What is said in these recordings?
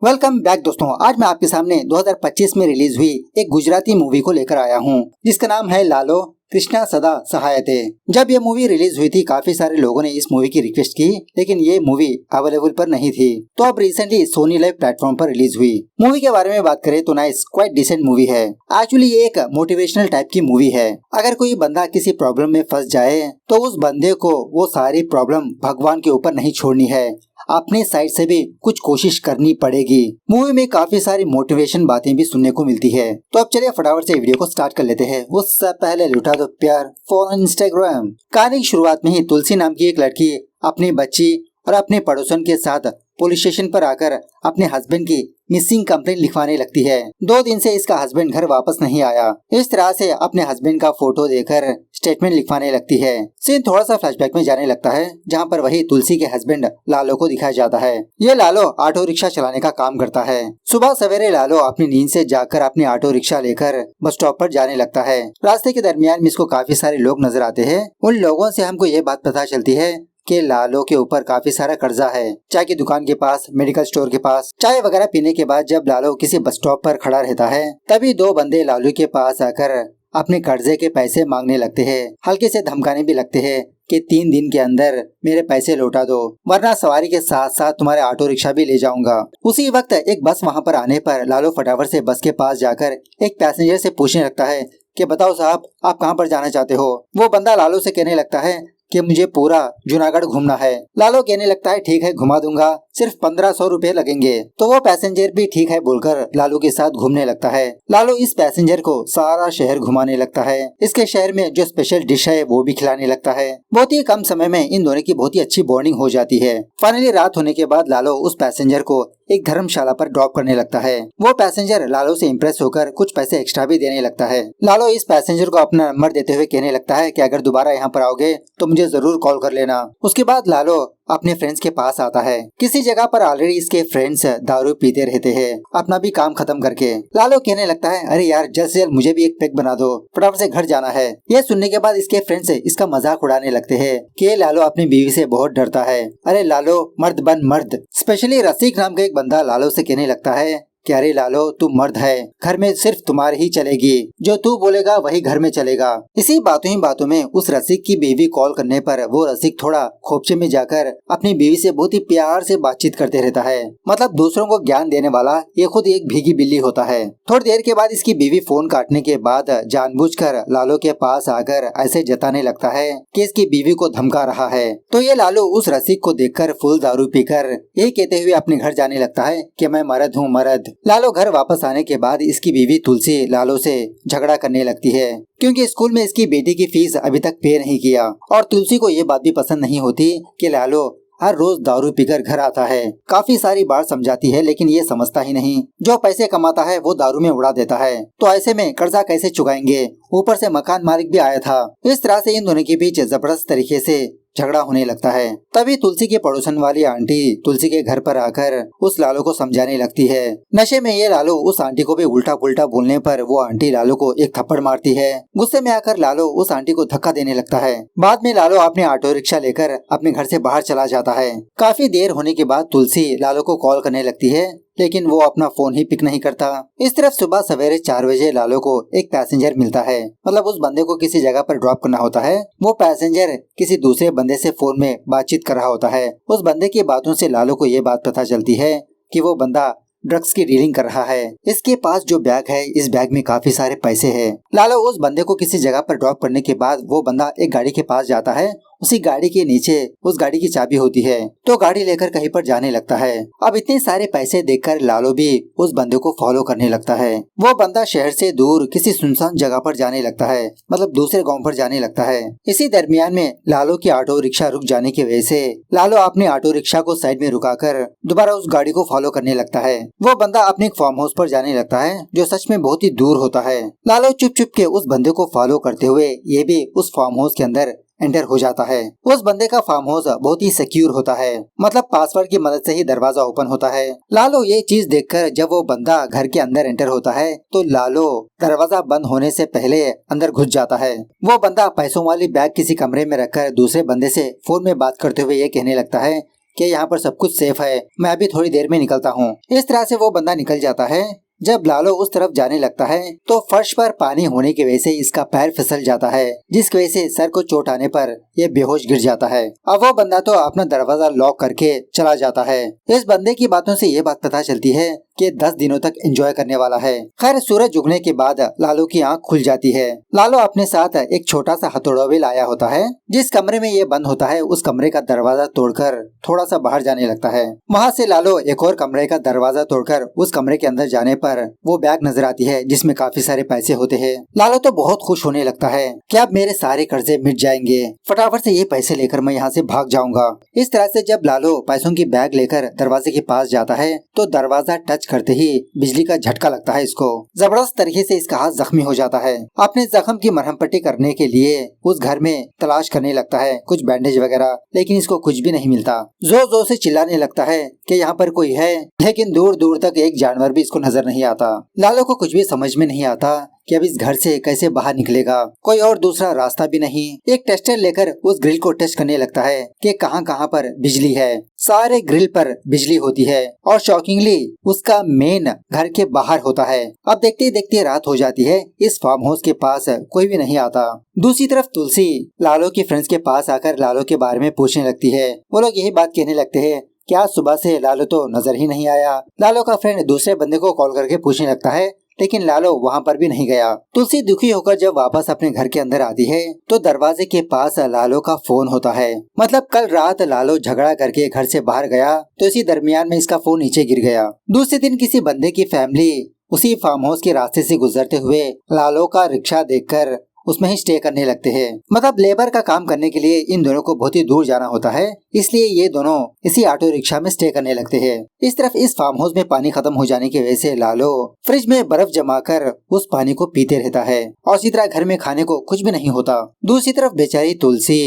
Welcome back दोस्तों। आज मैं आपके सामने 2025 में रिलीज हुई एक गुजराती मूवी को लेकर आया हूँ जिसका नाम है लालो कृष्णा सदा सहायते। जब ये मूवी रिलीज हुई थी काफी सारे लोगों ने इस मूवी की रिक्वेस्ट की, लेकिन ये मूवी अवेलेबल पर नहीं थी। तो अब रिसेंटली सोनी लाइव प्लेटफॉर्म पर रिलीज हुई। मूवी के बारे में बात करें तो नाइस क्वाइट डिसेंट मूवी है। एक्चुअली ये एक मोटिवेशनल टाइप की मूवी है। अगर कोई बंदा किसी प्रॉब्लम में फंस जाए तो उस बंदे को वो सारी प्रॉब्लम भगवान के ऊपर नहीं छोड़नी है, अपने साइड से भी कुछ कोशिश करनी पड़ेगी। मूवी में काफी सारी मोटिवेशन बातें भी सुनने को मिलती है। तो अब चलिए फटाफट से वीडियो को स्टार्ट कर लेते हैं। उससे पहले लुटा दो प्यार फॉलो इंस्टाग्राम। कहानी की शुरुआत में ही तुलसी नाम की एक लड़की अपनी बच्ची और अपने पड़ोसन के साथ पुलिस स्टेशन पर आकर अपने हस्बैंड की मिसिंग कंप्लेंट लिखवाने लगती है। 2 दिन से इसका हस्बैंड घर वापस नहीं आया। इस तरह से अपने हस्बैंड का फोटो देकर स्टेटमेंट लिखवाने लगती है। सीन थोड़ा सा फ्लैशबैक में जाने लगता है, जहां पर वही तुलसी के हस्बैंड लालो को दिखाया जाता है। ये लालो ऑटो रिक्शा चलाने का काम करता है। सुबह सवेरे लालो अपनी नींद से जाकर अपनी ऑटो रिक्शा लेकर बस स्टॉप पर जाने लगता है। रास्ते के दरमियान में इसको काफी सारे लोग नजर आते हैं। उन लोगों से हमको ये बात पता चलती है कि लालो के ऊपर काफी सारा कर्जा है। चाय की दुकान के पास, मेडिकल स्टोर के पास। चाय वगैरह पीने के बाद जब लालो किसी बस स्टॉप पर खड़ा रहता है, तभी 2 बंदे लालू के पास आकर अपने कर्जे के पैसे मांगने लगते हैं। हल्के से धमकाने भी लगते हैं कि 3 दिन के अंदर मेरे पैसे लौटा दो, वरना सवारी के साथ साथ तुम्हारे ऑटो रिक्शा भी ले जाऊंगा। उसी वक्त एक बस वहाँ पर आने पर लालो फटाफट से बस के पास जाकर एक पैसेंजर से पूछने लगता है कि बताओ साहब, आप कहाँ पर जाना चाहते हो। वो बंदा लालो से कहने लगता है कि मुझे पूरा जूनागढ़ घूमना है। लालो कहने लगता है ठीक है घुमा दूंगा, सिर्फ 1500 रुपए लगेंगे। तो वो पैसेंजर भी ठीक है बोलकर लालू के साथ घूमने लगता है। लालू इस पैसेंजर को सारा शहर घुमाने लगता है। इसके शहर में जो स्पेशल डिश है वो भी खिलाने लगता है। बहुत ही कम समय में इन दोनों की बहुत ही अच्छी बॉन्डिंग हो जाती है। फाइनली रात होने के बाद लालो उस पैसेंजर को एक धर्मशाला पर ड्रॉप करने लगता है। वो पैसेंजर लालो से इम्प्रेस होकर कुछ पैसे एक्स्ट्रा भी देने लगता है। लालो इस पैसेंजर को अपना नंबर देते हुए कहने लगता है कि अगर दोबारा यहाँ पर आओगे तो मुझे जरूर कॉल कर लेना। उसके बाद लालो अपने फ्रेंड्स के पास आता है। किसी जगह पर ऑलरेडी इसके फ्रेंड्स दारू पीते रहते हैं, अपना भी काम खत्म करके। लालो कहने लगता है अरे यार जल्द से जल्द मुझे भी एक पैक बना दो, फटाफट से घर जाना है। यह सुनने के बाद इसके फ्रेंड्स इसका मजाक उड़ाने लगते हैं कि लालो अपनी बीवी से बहुत डरता है। अरे लालो मर्द बन मर्द। स्पेशली रसिक नाम का एक बंदा लालो से कहने लगता है कि अरे लालो तू मर्द है, घर में सिर्फ तुम्हारी ही चलेगी, जो तू बोलेगा वही घर में चलेगा। इसी बातों ही बातों में उस रसिक की बीवी कॉल करने पर वो रसिक थोड़ा खोपचे में जाकर अपनी बीवी से बहुत ही प्यार से बातचीत करते रहता है। मतलब दूसरों को ज्ञान देने वाला ये खुद एक भीगी बिल्ली होता है। थोड़ी देर के बाद इसकी बीवी फोन काटने के बाद जानबूझकर लालो के पास आकर ऐसे जताने लगता है कि इसकी बीवी को धमका रहा है। तो ये लालो उस रसिक को देखकर फुल दारू पीकर यही कहते हुए अपने घर जाने लगता है कि मैं मर्द हूँ मर्द। लालो घर वापस आने के बाद इसकी बीवी तुलसी लालो से झगड़ा करने लगती है, क्योंकि स्कूल में इसकी बेटी की फीस अभी तक पे नहीं किया। और तुलसी को ये बात भी पसंद नहीं होती कि लालो हर रोज दारू पीकर घर आता है। काफी सारी बार समझाती है लेकिन ये समझता ही नहीं। जो पैसे कमाता है वो दारू में उड़ा देता है, तो ऐसे में कर्जा कैसे चुकाएंगे। ऊपर से मकान मालिक भी आया था। इस तरह से इन दोनों के बीच जबरदस्त तरीके से झगड़ा होने लगता है। तभी तुलसी के पड़ोसन वाली आंटी तुलसी के घर पर आकर उस लालो को समझाने लगती है। नशे में ये लालो उस आंटी को भी उल्टा पुल्टा बोलने पर वो आंटी लालो को एक थप्पड़ मारती है। गुस्से में आकर लालो उस आंटी को धक्का देने लगता है। बाद में लालो अपने ऑटो रिक्शा लेकर अपने घर से बाहर चला जाता है। काफी देर होने के बाद तुलसी लालो को कॉल करने लगती है, लेकिन वो अपना फोन ही पिक नहीं करता। इस तरफ सुबह सवेरे 4 बजे लालो को एक पैसेंजर मिलता है। मतलब उस बंदे को किसी जगह पर ड्रॉप करना होता है। वो पैसेंजर किसी दूसरे बंदे से फोन में बातचीत कर रहा होता है। उस बंदे की बातों से लालो को ये बात पता चलती है कि वो बंदा ड्रग्स की डीलिंग कर रहा है। इसके पास जो बैग है, इस बैग में काफी सारे पैसे हैं। लालो उस बंदे को किसी जगह पर ड्रॉप करने के बाद वो बंदा एक गाड़ी के पास जाता है। उसी गाड़ी के नीचे उस गाड़ी की चाबी होती है, तो गाड़ी लेकर कहीं पर जाने लगता है। अब इतने सारे पैसे देखकर लालो भी उस बंदे को फॉलो करने लगता है। वो बंदा शहर से दूर किसी सुनसान जगह पर जाने लगता है, मतलब दूसरे गांव पर जाने लगता है। इसी दरमियान में लालो की ऑटो रिक्शा रुक जाने की वजह से लालो अपने ऑटो रिक्शा को साइड में रुकाकर दोबारा उस गाड़ी को फॉलो करने लगता है। वो बंदा अपने एक फार्म हाउस पर जाने लगता है जो सच में बहुत ही दूर होता है। लालो चुप चुप के उस बंदे को फॉलो करते हुए ये भी उस फार्म हाउस के अंदर एंटर हो जाता है। उस बंदे का फार्म हाउस बहुत ही सिक्योर होता है, मतलब पासवर्ड की मदद से ही दरवाजा ओपन होता है। लालो ये चीज देखकर जब वो बंदा घर के अंदर एंटर होता है तो लालो दरवाजा बंद होने से पहले अंदर घुस जाता है। वो बंदा पैसों वाली बैग किसी कमरे में रखकर दूसरे बंदे से फोन में बात करते हुए ये कहने लगता है कि यहाँ पर सब कुछ सेफ है, मैं अभी थोड़ी देर में निकलता हूँ। इस तरह से वो बंदा निकल जाता है। जब लालो उस तरफ जाने लगता है तो फर्श पर पानी होने की वजह से इसका पैर फिसल जाता है, जिसकी वजह से सर को चोट आने पर ये बेहोश गिर जाता है। अब वो बंदा तो अपना दरवाजा लॉक करके चला जाता है। इस बंदे की बातों से ये बात पता चलती है कि 10 दिनों तक एंजॉय करने वाला है। खैर सूरज उगने के बाद लालो की आंख खुल जाती है। लालो अपने साथ एक छोटा सा हथौड़ा भी लाया होता है। जिस कमरे में ये बंद होता है उस कमरे का दरवाजा तोड़कर थोड़ा सा बाहर जाने लगता है। वहाँ से लालो एक और कमरे का दरवाजा तोड़कर उस कमरे के अंदर जाने पर वो बैग नजर आती है जिसमें काफी सारे पैसे होते हैं। लालो तो बहुत खुश होने लगता है कि अब मेरे सारे कर्जे मिट जाएंगे, फटाफट से ये पैसे लेकर मैं यहाँ से भाग जाऊंगा। इस तरह से जब लालो पैसों की बैग लेकर दरवाजे के पास जाता है तो दरवाजा टच करते ही बिजली का झटका लगता है। इसको जबरदस्त तरीके से इसका हाथ जख्मी हो जाता है। अपने जख्म की मरहम पट्टी करने के लिए उस घर में तलाश करने लगता है कुछ बैंडेज वगैरह, लेकिन इसको कुछ भी नहीं मिलता। जोर जोर से चिल्लाने लगता है कि यहाँ पर कोई है, लेकिन दूर दूर तक एक जानवर भी इसको नजर नहीं आता। लालो को कुछ भी समझ में नहीं आता कि अब इस घर से कैसे बाहर निकलेगा। कोई और दूसरा रास्ता भी नहीं। एक टेस्टर लेकर उस ग्रिल को टेस्ट करने लगता है कि कहाँ कहाँ पर बिजली है। सारे ग्रिल पर बिजली होती है और शॉकिंगली उसका मेन घर के बाहर होता है। अब देखते ही देखते रात हो जाती है। इस फार्म हाउस के पास कोई भी नहीं आता। दूसरी तरफ तुलसी लालो के फ्रेंड्स के पास आकर लालो के बारे में पूछने लगती है। वो लोग यही बात कहने लगते हैं कि आज सुबह से लालो तो नजर ही नहीं आया। लालो का फ्रेंड दूसरे बंदे को कॉल करके पूछने लगता है, लेकिन लालो वहाँ पर भी नहीं गया। तुलसी दुखी होकर जब वापस अपने घर के अंदर आती है तो दरवाजे के पास लालो का फोन होता है। मतलब कल रात लालो झगड़ा करके घर से बाहर गया तो इसी दरमियान में इसका फोन नीचे गिर गया। दूसरे दिन किसी बंदे की फैमिली उसी फार्म हाउस के रास्ते से गुजरते हुए लालो का रिक्शा देखकर उसमें ही स्टे करने लगते हैं। मतलब लेबर का काम करने के लिए इन दोनों को बहुत ही दूर जाना होता है, इसलिए ये दोनों इसी ऑटो रिक्शा में स्टे करने लगते हैं। इस तरफ इस फार्म हाउस में पानी खत्म हो जाने की वजह से लालो फ्रिज में बर्फ जमाकर उस पानी को पीते रहता है और इसी तरह घर में खाने को कुछ भी नहीं होता। दूसरी तरफ बेचारी तुलसी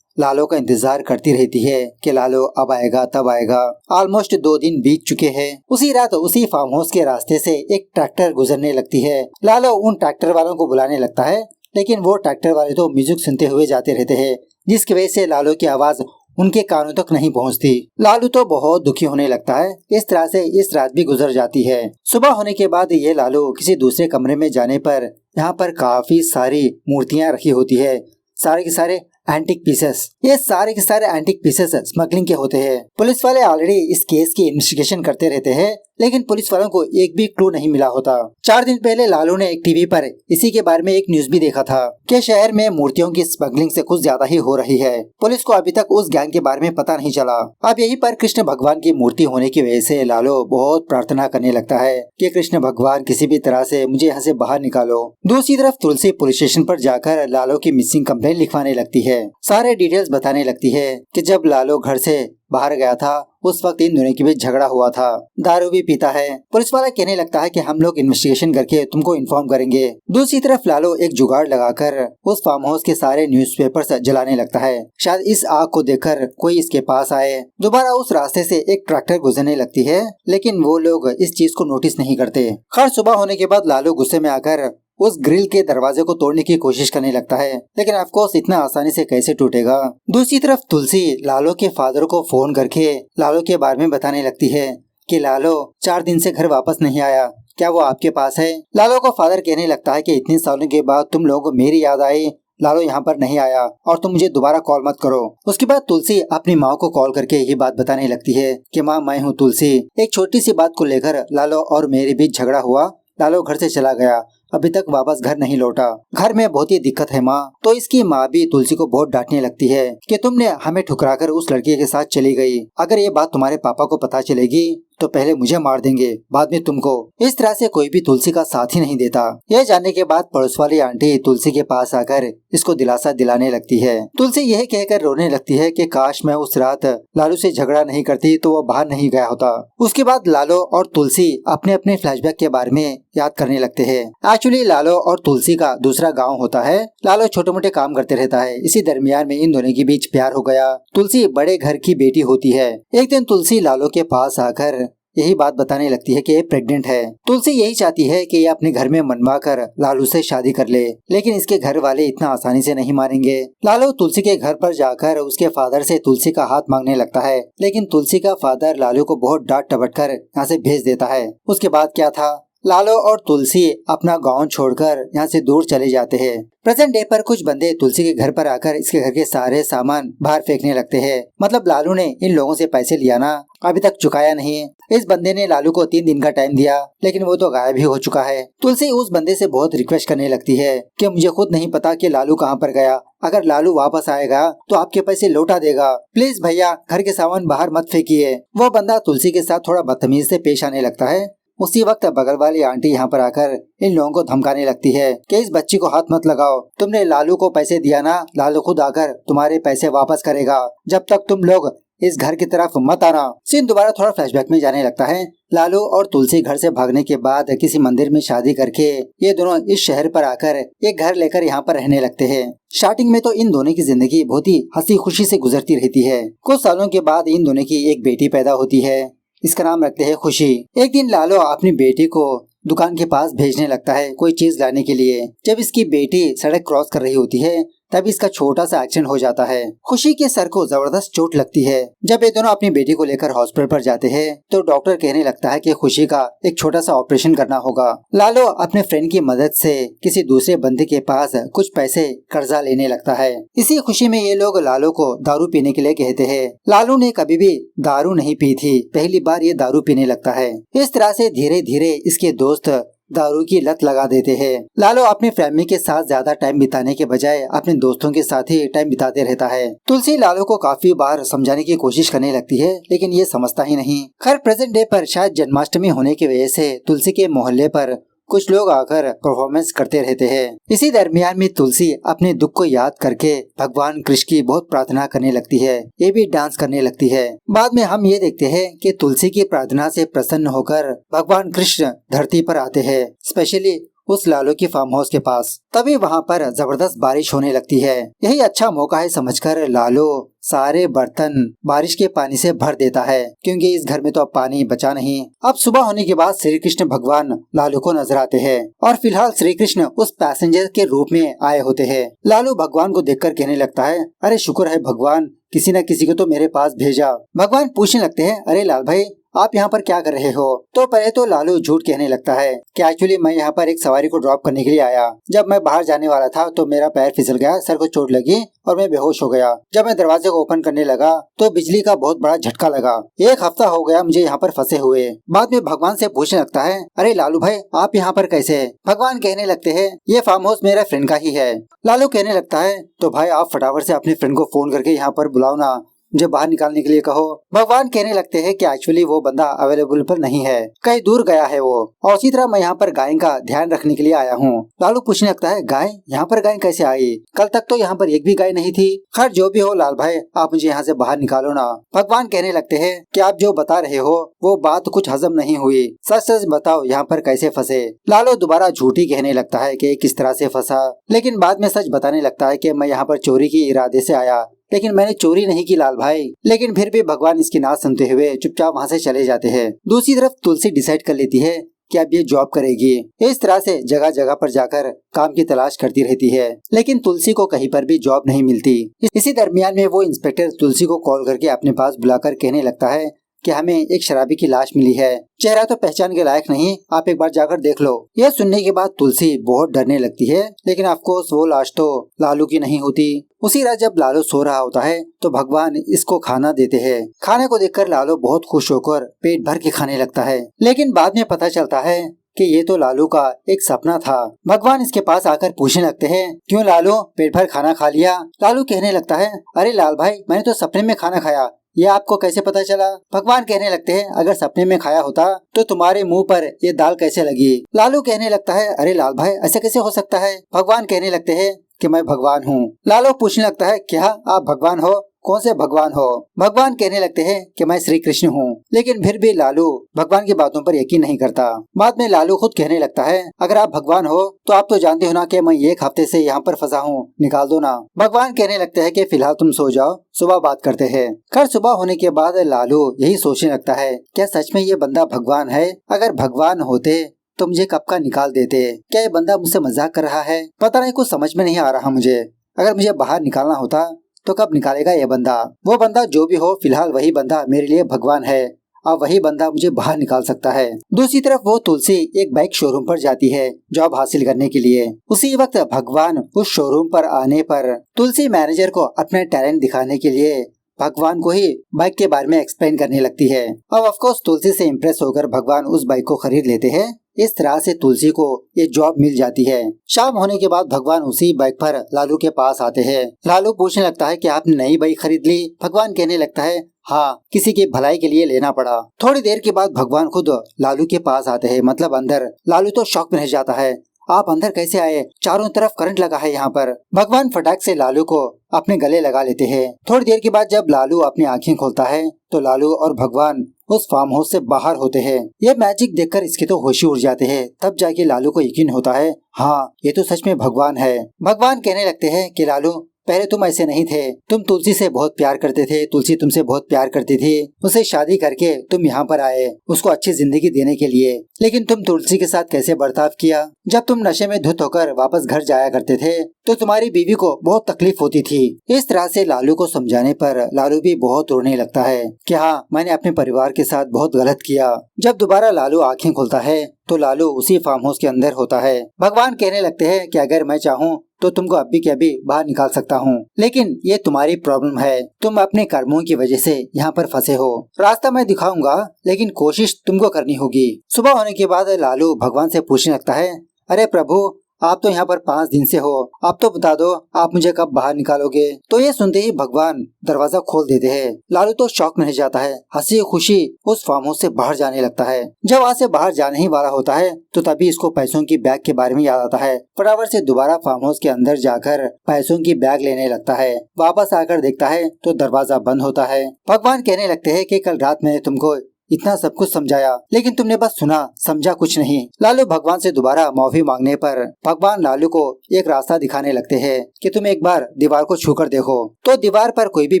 लालो का इंतजार करती रहती है कि लालो अब आएगा तब आएगा। ऑलमोस्ट 2 दिन बीत चुके हैं। उसी रात उसी फार्म हाउस के रास्ते से एक ट्रैक्टर गुजरने लगती है। लालो उन ट्रैक्टर वालों को बुलाने लगता है, लेकिन वो ट्रैक्टर वाले तो म्यूजिक सुनते हुए जाते रहते हैं, जिसकी वजह से लालो की आवाज उनके कानों तक नहीं पहुंचती। लालू तो बहुत दुखी होने लगता है। इस तरह से इस रात भी गुजर जाती है। सुबह होने के बाद ये लालू किसी दूसरे कमरे में जाने पर यहाँ पर काफी सारी मूर्तियाँ रखी होती है, सारे के सारे एंटिक पीसेस। ये सारे के सारे एंटिक पीसेस स्मगलिंग के होते हैं। पुलिस वाले ऑलरेडी इस केस की इन्वेस्टिगेशन करते रहते हैं, लेकिन पुलिस वालों को एक भी क्लू नहीं मिला होता। 4 दिन पहले लालू ने एक टीवी पर इसी के बारे में एक न्यूज भी देखा था कि शहर में मूर्तियों की स्मगलिंग से कुछ ज्यादा ही हो रही है। पुलिस को अभी तक उस गैंग के बारे में पता नहीं चला। अब यहीं पर कृष्ण भगवान की मूर्ति होने की वजह से लालू बहुत प्रार्थना करने लगता है कि कृष्ण भगवान किसी भी तरह से मुझे यहाँ से बाहर निकालो। दूसरी तरफ तुलसी पुलिस स्टेशन पर जाकर लालू की मिसिंग कंप्लेंट लिखवाने लगती है। सारे डिटेल्स बताने लगती है कि जब लालू घर से बाहर गया था उस वक्त इन दोनों के बीच झगड़ा हुआ था, दारू भी पीता है। पुलिस वाला कहने लगता है कि हम लोग इन्वेस्टिगेशन करके तुमको इन्फॉर्म करेंगे। दूसरी तरफ लालू एक जुगाड़ लगाकर उस फार्म हाउस के सारे न्यूज़पेपर्स जलाने लगता है, शायद इस आग को देखकर कोई इसके पास आए। दोबारा उस रास्ते से एक ट्रैक्टर गुजरने लगती है, लेकिन वो लोग इस चीज को नोटिस नहीं करते। खैर सुबह होने के बाद लालू गुस्से में आकर उस ग्रिल के दरवाजे को तोड़ने की कोशिश करने लगता है, लेकिन ऑफकोर्स इतना आसानी से कैसे टूटेगा। दूसरी तरफ तुलसी लालू के फादर को फोन करके लालू के बारे में बताने लगती है कि लालू 4 दिन से घर वापस नहीं आया, क्या वो आपके पास है। लालू को फादर कहने लगता है कि इतने सालों के बाद तुम लोगों को मेरी याद आई, लालू यहाँ पर नहीं आया और तुम मुझे दोबारा कॉल मत करो। उसके बाद तुलसी अपनी माँ को कॉल करके ये बात बताने लगती है कि माँ मैं हूँ तुलसी, एक छोटी सी बात को लेकर लालू और मेरे बीच झगड़ा हुआ, लालू घर से चला गया, अभी तक वापस घर नहीं लौटा, घर में बहुत ही दिक्कत है माँ। तो इसकी माँ भी तुलसी को बहुत डांटने लगती है कि तुमने हमें ठुकराकर उस लड़के के साथ चली गई, अगर ये बात तुम्हारे पापा को पता चलेगी तो पहले मुझे मार देंगे, बाद में तुमको। इस तरह से कोई भी तुलसी का साथ ही नहीं देता। यह जानने के बाद पड़ोस वाली आंटी तुलसी के पास आकर इसको दिलासा दिलाने लगती है। तुलसी यह कहकर रोने लगती है कि काश मैं उस रात लालू से झगड़ा नहीं करती तो वो बाहर नहीं गया होता। उसके बाद लालू और तुलसी अपने अपने फ्लैशबैक के बारे में याद करने लगते हैं। एक्चुअली लालू और तुलसी का दूसरा गाँव होता है। लालू छोटे मोटे काम करते रहता है, इसी दरमियान में इन दोनों के बीच प्यार हो गया। तुलसी बड़े घर की बेटी होती है। एक दिन तुलसी लालू के पास आकर यही बात बताने लगती है कि ये प्रेग्नेंट है। तुलसी यही चाहती है कि ये अपने घर में मनवा कर लालू से शादी कर ले, लेकिन इसके घर वाले इतना आसानी से नहीं मानेंगे। लालू तुलसी के घर पर जाकर उसके फादर से तुलसी का हाथ मांगने लगता है, लेकिन तुलसी का फादर लालू को बहुत डांट टपट कर यहाँ से भेज देता है। उसके बाद क्या था, लालू और तुलसी अपना गांव छोड़कर यहाँ से दूर चले जाते हैं। प्रेजेंट डे पर कुछ बंदे तुलसी के घर पर आकर इसके घर के सारे सामान बाहर फेंकने लगते हैं। मतलब लालू ने इन लोगों से पैसे लिया ना, अभी तक चुकाया नहीं। इस बंदे ने लालू को 3 दिन का टाइम दिया, लेकिन वो तो गायब ही हो चुका है। तुलसी उस बंदे से बहुत रिक्वेस्ट करने लगती है कि मुझे खुद नहीं पता कि लालू कहाँ पर गया, अगर लालू वापस आएगा तो आपके पैसे लौटा देगा, प्लीज भैया घर के सामान बाहर मत फेंकिए। वो बंदा तुलसी के साथ थोड़ा बदतमीज से पेश आने लगता है। उसी वक्त बगल वाली आंटी यहाँ पर आकर इन लोगों को धमकाने लगती है कि इस बच्ची को हाथ मत लगाओ, तुमने लालू को पैसे दिया ना, लालू खुद आकर तुम्हारे पैसे वापस करेगा, जब तक तुम लोग इस घर की तरफ मत आना। सीन दोबारा थोड़ा फ्लैशबैक में जाने लगता है। लालू और तुलसी घर से भागने के बाद किसी मंदिर में शादी करके ये दोनों इस शहर पर आकर एक घर लेकर यहाँ पर रहने लगते हैं। स्टार्टिंग में तो इन दोनों की जिंदगी बहुत ही हंसी खुशी से गुजरती रहती है। कुछ सालों के बाद इन दोनों की एक बेटी पैदा होती है, इसका नाम रखते हैं खुशी। एक दिन लालू अपनी बेटी को दुकान के पास भेजने लगता है कोई चीज लाने के लिए। जब इसकी बेटी सड़क क्रॉस कर रही होती है तब इसका छोटा सा एक्सीडेंट हो जाता है। खुशी के सर को जबरदस्त चोट लगती है। जब ये दोनों अपनी बेटी को लेकर हॉस्पिटल पर जाते हैं तो डॉक्टर कहने लगता है कि खुशी का एक छोटा सा ऑपरेशन करना होगा। लालू अपने फ्रेंड की मदद से किसी दूसरे बंदे के पास कुछ पैसे कर्जा लेने लगता है। इसी खुशी में ये लोग लालू को दारू पीने के लिए कहते हैं। लालू ने कभी भी दारू नहीं पी थी, पहली बार ये दारू पीने लगता है। इस तरह से धीरे धीरे इसके दोस्त दारू की लत लगा देते हैं। लालू अपनी फैमिली के साथ ज्यादा टाइम बिताने के बजाय अपने दोस्तों के साथ ही टाइम बिताते रहता है। तुलसी लालू को काफी बार समझाने की कोशिश करने लगती है, लेकिन ये समझता ही नहीं। खैर प्रेजेंट डे पर शायद जन्माष्टमी होने की वजह से तुलसी के मोहल्ले पर कुछ लोग आकर परफॉर्मेंस करते रहते हैं। इसी दरमियान में तुलसी अपने दुख को याद करके भगवान कृष्ण की बहुत प्रार्थना करने लगती है। ये भी डांस करने लगती है। बाद में हम ये देखते हैं कि तुलसी की प्रार्थना से प्रसन्न होकर भगवान कृष्ण धरती पर आते हैं, स्पेशली उस लालू की फार्म हाउस के पास। तभी वहाँ पर जबरदस्त बारिश होने लगती है। यही अच्छा मौका है समझकर लालू सारे बर्तन बारिश के पानी से भर देता है, क्योंकि इस घर में तो अब पानी बचा नहीं। अब सुबह होने के बाद श्री कृष्ण भगवान लालू को नजर आते हैं और फिलहाल श्री कृष्ण उस पैसेंजर के रूप में आए होते हैं। लालू भगवान को देखकर कहने लगता है, अरे शुक्र है भगवान, किसी न किसी को तो मेरे पास भेजा। भगवान पूछने लगते हैं, अरे लाल भाई आप यहाँ पर क्या कर रहे हो? तो पहले तो लालू झूठ कहने लगता है कि एक्चुअली मैं यहाँ पर एक सवारी को ड्रॉप करने के लिए आया। जब मैं बाहर जाने वाला था तो मेरा पैर फिसल गया, सर को चोट लगी और मैं बेहोश हो गया। जब मैं दरवाजे को ओपन करने लगा तो बिजली का बहुत बड़ा झटका लगा। 1 हफ्ता हो गया मुझे यहाँ पर फंसे हुए। बाद में भगवान से पूछने लगता है, अरे लालू भाई आप यहाँ पर कैसे है? भगवान कहने लगते हैं, ये फार्म हाउस मेरा फ्रेंड का ही है। लालू कहने लगता है, तो भाई आप फटाफट से अपने फ्रेंड को फोन करके यहाँ पर बुलाओ ना, मुझे बाहर निकालने के लिए कहो। भगवान कहने लगते हैं कि एक्चुअली वो बंदा अवेलेबल पर नहीं है, कहीं दूर गया है वो, और इसी तरह मैं यहाँ पर गाय का ध्यान रखने के लिए आया हूँ। लालू पूछने लगता है, गाय? यहाँ पर गाय कैसे आई? कल तक तो यहाँ पर एक भी गाय नहीं थी। खैर जो भी हो लाल भाई आप मुझे यहाँ से बाहर निकालो ना। भगवान कहने लगते हैं कि आप जो बता रहे हो वो बात कुछ हजम नहीं हुई, सच सच बताओ यहाँ पर कैसे फंसे। लालू दोबारा झूठी कहने लगता है कि किस तरह से फंसा, लेकिन बाद में सच बताने लगता है कि मैं यहाँ पर चोरी के इरादे से आया, लेकिन मैंने चोरी नहीं की लाल भाई। लेकिन फिर भी भगवान इसकी ना सुनते हुए चुपचाप वहाँ से चले जाते हैं। दूसरी तरफ तुलसी डिसाइड कर लेती है कि अब ये जॉब करेगी। इस तरह से जगह जगह पर जाकर काम की तलाश करती रहती है, लेकिन तुलसी को कहीं पर भी जॉब नहीं मिलती। इसी दरमियान में वो इंस्पेक्टर तुलसी को कॉल करके अपने पास बुलाकर कहने लगता है कि हमें एक शराबी की लाश मिली है, चेहरा तो पहचान के लायक नहीं, आप एक बार जाकर देख लो। यह सुनने के बाद तुलसी बहुत डरने लगती है, लेकिन ऑफकोर्स वो लाश तो लालू की नहीं होती। उसी रात जब लालू सो रहा होता है तो भगवान इसको खाना देते हैं। खाने को देखकर लालू बहुत खुश होकर पेट भर के खाने लगता है, लेकिन बाद में पता चलता है कि ये तो लालू का एक सपना था। भगवान इसके पास आकर पूछने लगते हैं, क्यों लालू पेट भर खाना खा लिया? लालू कहने लगता है, अरे लाल भाई मैंने तो सपने में खाना खाया, ये आपको कैसे पता चला? भगवान कहने लगते हैं, अगर सपने में खाया होता तो तुम्हारे मुंह पर ये दाल कैसे लगी? लालू कहने लगता है, अरे लाल भाई ऐसे कैसे हो सकता है? भगवान कहने लगते हैं कि मैं भगवान हूँ। लालू पूछने लगता है, क्या आप भगवान हो? कौन से भगवान हो। भगवान कहने लगते हैं कि मैं श्री कृष्ण हूँ, लेकिन फिर भी लालू भगवान की बातों पर यकीन नहीं करता। बाद में लालू खुद कहने लगता है, अगर आप भगवान हो तो आप तो जानते हो ना कि मैं 1 हफ्ते से यहाँ पर फंसा हूँ, निकाल दो ना। भगवान कहने लगते हैं कि फिलहाल तुम सो जाओ, सुबह बात करते हैं। खैर सुबह होने के बाद लालू यही सोचने लगता है, क्या सच में ये बंदा भगवान है? अगर भगवान होते तो मुझे कब का निकाल देते। क्या ये बंदा मुझसे मजाक कर रहा है? पता नहीं, कुछ समझ में नहीं आ रहा मुझे। अगर मुझे बाहर निकालना होता तो कब निकालेगा ये बंदा? वो बंदा जो भी हो, फिलहाल वही बंदा मेरे लिए भगवान है। अब वही बंदा मुझे बाहर निकाल सकता है। दूसरी तरफ वो तुलसी एक बाइक शोरूम पर जाती है जॉब हासिल करने के लिए। उसी वक्त भगवान उस शोरूम पर आने पर तुलसी मैनेजर को अपने टैलेंट दिखाने के लिए भगवान को ही बाइक के बारे में एक्सप्लेन करने लगती है। अब ऑफ कोर्स तुलसी से इम्प्रेस होकर भगवान उस बाइक को खरीद लेते हैं। इस तरह से तुलसी को ये जॉब मिल जाती है। शाम होने के बाद भगवान उसी बाइक पर लालू के पास आते हैं। लालू पूछने लगता है कि आपने नई बाइक खरीद ली? भगवान कहने लगता है, हाँ, किसी की भलाई के लिए लेना पड़ा। थोड़ी देर के बाद भगवान खुद लालू के पास आते हैं, मतलब अंदर। लालू तो शॉक में रह जाता है, आप अंदर कैसे आए? चारों तरफ करंट लगा है यहाँ पर। भगवान फटाक से लालू को अपने गले लगा लेते हैं। थोड़ी देर के बाद जब लालू अपनी आंखें खोलता है तो लालू और भगवान उस फार्म हाउस से बाहर होते हैं। ये मैजिक देखकर इसके तो होश ही उड़ जाते हैं। तब जाके लालू को यकीन होता है, हाँ, ये तो सच में भगवान है। भगवान कहने लगते हैं कि लालू, पहले तुम ऐसे नहीं थे। तुम तुलसी से बहुत प्यार करते थे, तुलसी तुमसे बहुत प्यार करती थी। उसे शादी करके तुम यहाँ पर आए उसको अच्छी जिंदगी देने के लिए। लेकिन तुम तुलसी के साथ कैसे बर्ताव किया? जब तुम नशे में धुत होकर वापस घर जाया करते थे तो तुम्हारी बीवी को बहुत तकलीफ होती थी। इस तरह से लालू को समझाने पर लालू भी बहुत रोने लगता है कि हाँ, मैंने अपने परिवार के साथ बहुत गलत किया। जब दोबारा लालू आंखें खोलता है तो लालू उसी फार्म हाउस के अंदर होता है। भगवान कहने लगते हैं कि अगर मैं चाहूँ तो तुमको अभी के अभी बाहर निकाल सकता हूँ, लेकिन ये तुम्हारी प्रॉब्लम है। तुम अपने कर्मों की वजह से यहाँ पर फंसे हो। रास्ता मैं दिखाऊंगा, लेकिन कोशिश तुमको करनी होगी। सुबह होने के बाद लालू भगवान से पूछने लगता है, अरे प्रभु, आप तो यहाँ पर 5 दिन से हो, आप तो बता दो आप मुझे कब बाहर निकालोगे? तो ये सुनते ही भगवान दरवाजा खोल देते हैं। लालू तो शॉक में रह जाता है, हंसी खुशी उस फार्म हाउस से बाहर जाने लगता है। जब वहाँ से बाहर जाने ही वाला होता है तो तभी इसको पैसों की बैग के बारे में याद आता है। फटाफट से दोबारा फार्म हाउस के अंदर जाकर पैसों की बैग लेने लगता है। वापस आकर देखता है तो दरवाजा बंद होता है। भगवान कहने लगते हैं कि कल रात मैंने तुमको इतना सब कुछ समझाया, लेकिन तुमने बस सुना, समझा कुछ नहीं। लालू भगवान से दोबारा माफी मांगने पर भगवान लालू को एक रास्ता दिखाने लगते हैं कि तुम एक बार दीवार को छूकर देखो। तो दीवार पर कोई भी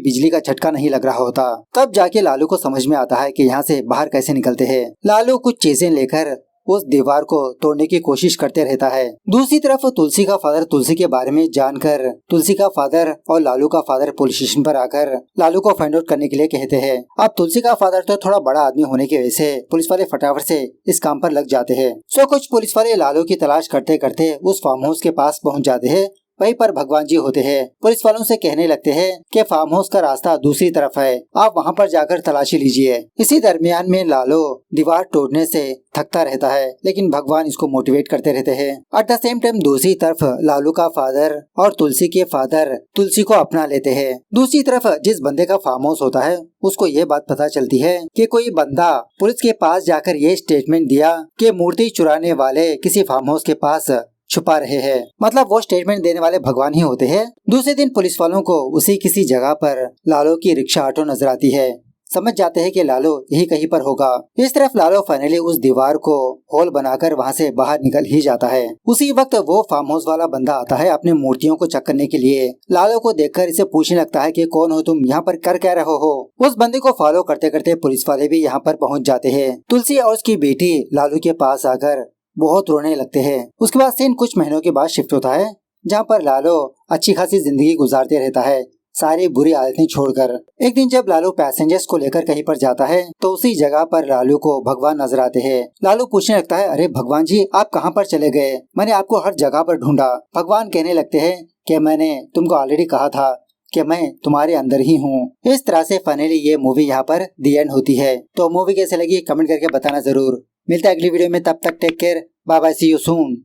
बिजली का झटका नहीं लग रहा होता। तब जाके लालू को समझ में आता है कि यहाँ से बाहर कैसे निकलते हैं। लालू कुछ चीजें लेकर उस दीवार को तोड़ने की कोशिश करते रहता है। दूसरी तरफ तुलसी का फादर तुलसी के बारे में जानकर तुलसी का फादर और लालू का फादर पुलिस स्टेशन पर आकर लालू को फाइंड आउट करने के लिए कहते हैं। अब तुलसी का फादर तो थोड़ा बड़ा आदमी होने की वजह से पुलिस वाले फटाफट से इस काम पर लग जाते हैं। सो कुछ पुलिस वाले लालू की तलाश करते करते उस फार्म हाउस के पास पहुँच जाते हैं। वहीं पर भगवान जी होते हैं। पुलिस वालों से कहने लगते हैं कि फार्म हाउस का रास्ता दूसरी तरफ है, आप वहां पर जाकर तलाशी लीजिए। इसी दरमियान में लालू दीवार तोड़ने से थकता रहता है, लेकिन भगवान इसको मोटिवेट करते रहते हैं। एट द सेम टाइम दूसरी तरफ लालू का फादर और तुलसी के फादर तुलसी को अपना लेते हैं। दूसरी तरफ जिस बंदे का फार्म हाउस होता है उसको ये बात पता चलती है कि कोई बंदा पुलिस के पास जाकर ये स्टेटमेंट दिया कि मूर्ति चुराने वाले किसी फार्म हाउस के पास छुपा रहे हैं। मतलब वो स्टेटमेंट देने वाले भगवान ही होते हैं। दूसरे दिन पुलिस वालों को उसी किसी जगह पर लालू की रिक्शा ऑटो नजर आती है। समझ जाते हैं कि लालू यही कहीं पर होगा। इस तरफ लालू फाइनली उस दीवार को होल बनाकर वहां से बाहर निकल ही जाता है। उसी वक्त वो फार्म हाउस वाला बंदा आता है अपने मूर्तियों को चेक करने के लिए। लालू को देखकर इसे पूछने लगता है कि कौन हो तुम, यहाँ पर कर क्या रहे हो? उस बंदे को फॉलो करते करते पुलिस वाले भी यहाँ पर पहुँच जाते हैं। तुलसी और उसकी बेटी लालू के पास आकर बहुत रोने लगते हैं। उसके बाद सीन कुछ महीनों के बाद शिफ्ट होता है, जहाँ पर लालू अच्छी खासी जिंदगी गुजारते रहता है, सारी बुरी आदतें छोड़कर। एक दिन जब लालू पैसेंजर्स को लेकर कहीं पर जाता है तो उसी जगह पर लालू को भगवान नजर आते हैं। लालू पूछने लगता है, अरे भगवान जी, आप कहाँ पर चले गए? मैंने आपको हर जगह पर ढूंढा। भगवान कहने लगते हैं कि मैंने तुमको ऑलरेडी कहा था कि मैं तुम्हारे अंदर ही हूँ। इस तरह से फाइनली ये मूवी यहाँ पर दी एंड होती है। तो मूवी कैसे लगी कमेंट करके बताना जरूर। मिलता है अगली वीडियो में, तब तक take care, bye bye, see you soon.